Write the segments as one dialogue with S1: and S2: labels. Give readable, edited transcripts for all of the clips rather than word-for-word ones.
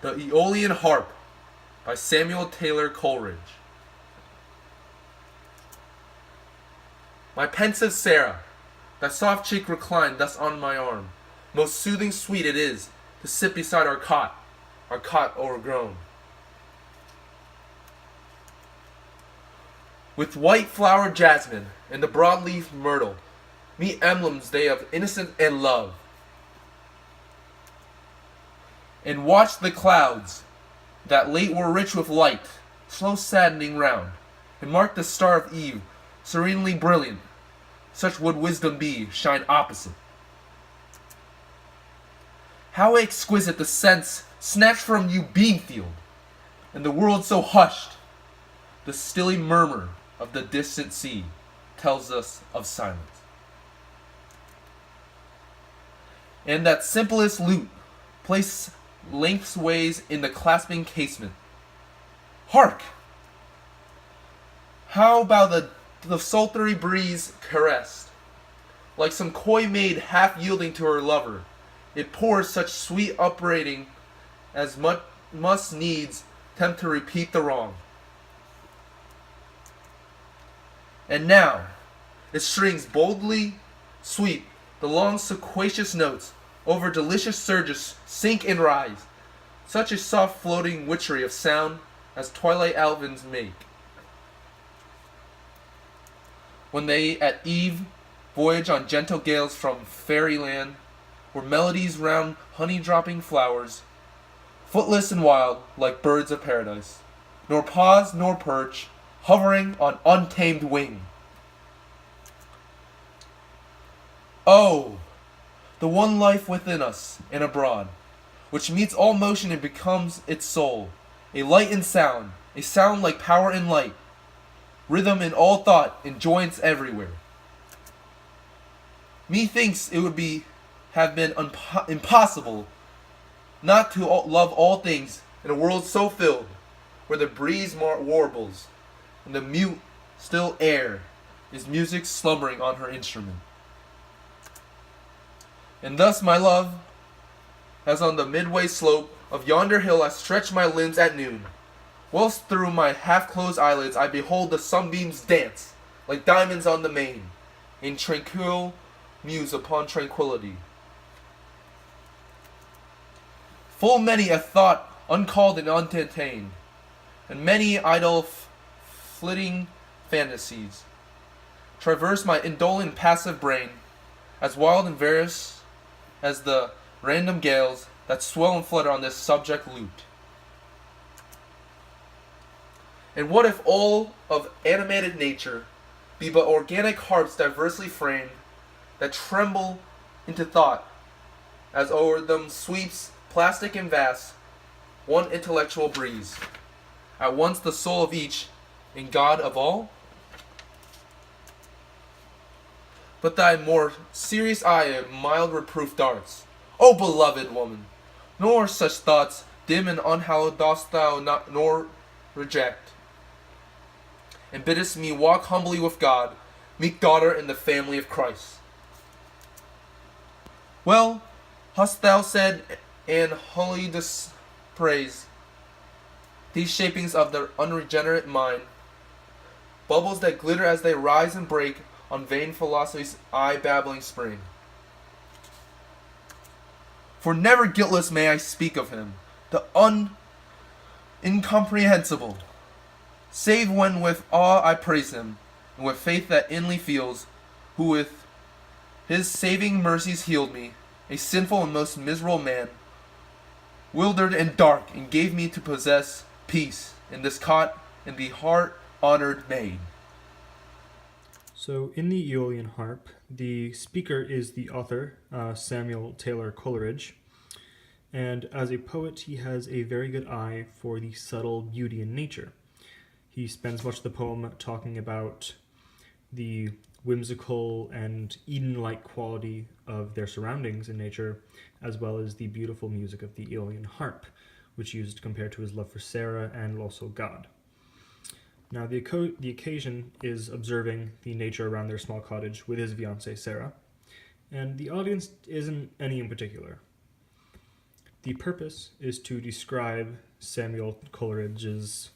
S1: The Aeolian Harp by Samuel Taylor Coleridge. My pensive Sarah, thy soft cheek reclined thus on my arm. Most soothing sweet it is to sit beside our cot o'ergrown. With white flowered jasmine and the broad-leaved myrtle, meet emblems they of innocence and love. And watch the clouds, that late were rich with light, slow saddening round, and mark the star of eve, serenely brilliant. Such would wisdom be, shine opposite. How exquisite the sense snatched from you Beanfield, and the world so hushed, the stilly murmur of the distant sea tells us of silence. And that simplest lute, placed lengthways in the clasping casement. Hark! How by the sultry breeze caressed, like some coy maid half yielding to her lover, it pours such sweet upbraiding as must needs tempt to repeat the wrong. And now its strings boldly sweep the long sequacious notes over delicious surges sink and rise, such a soft floating witchery of sound as twilight alvins make, when they at eve voyage on gentle gales from fairyland, where melodies round honey-dropping flowers, footless and wild like birds of paradise, nor pause nor perch, hovering on untamed wing. Oh, the one life within us and abroad, which meets all motion and becomes its soul, a light in sound, a sound like power in light, rhythm in all thought and joyance everywhere. Methinks it would have been impossible not to love all things in a world so filled, where the breeze warbles, and the mute, still air is music slumbering on her instrument. And thus, my love, as on the midway slope of yonder hill I stretch my limbs at noon, whilst through my half-closed eyelids I behold the sunbeams dance, like diamonds on the main, in tranquil muse upon tranquillity. Full many a thought uncalled and unattained, and many idle flitting fantasies, traverse my indolent passive brain, as wild and various as the random gales that swell and flutter on this subject lute. And what if all of animated nature be but organic harps diversely framed, that tremble into thought, as o'er them sweeps, plastic and vast, one intellectual breeze, at once the soul of each and God of all? But thy more serious eye a mild reproof darts. O beloved woman, nor such thoughts dim and unhallowed dost thou not nor reject, and biddest me walk humbly with God, meek daughter in the family of Christ. Well, hast thou said and wholly dispraised these shapings of the unregenerate mind, bubbles that glitter as they rise and break on vain philosophy's eye-babbling spring. For never guiltless may I speak of him, the incomprehensible, save when with awe I praise him, and with faith that inly feels, who with his saving mercies healed me, a sinful and most miserable man, wildered and dark, and gave me to possess peace in this cot and the heart-honored maid.
S2: So, in the Aeolian Harp, the speaker is the author, Samuel Taylor Coleridge, and as a poet, he has a very good eye for the subtle beauty in nature. He spends much of the poem talking about the whimsical and Eden-like quality of their surroundings in nature, as well as the beautiful music of the Aeolian Harp, which he used to compare to his love for Sarah and also God. Now, the occasion is observing the nature around their small cottage with his fiancée, Sarah, and the audience isn't any in particular. The purpose is to describe Samuel Coleridge's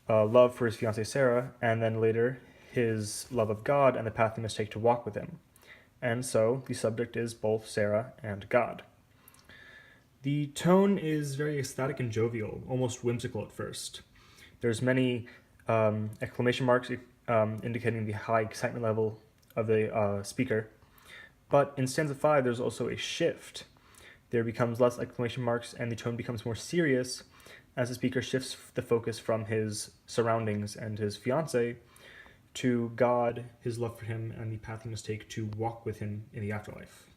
S2: love for his fiancée Sarah, and then later his love of God and the path he must take to walk with him. And so the subject is both Sarah and God. The tone is very ecstatic and jovial, almost whimsical at first. There's many exclamation marks indicating the high excitement level of the speaker. But in stanza 5, there's also a shift. There becomes less exclamation marks and the tone becomes more serious as the speaker shifts the focus from his surroundings and his fiancée to God, his love for him, and the path he must take to walk with him in the afterlife.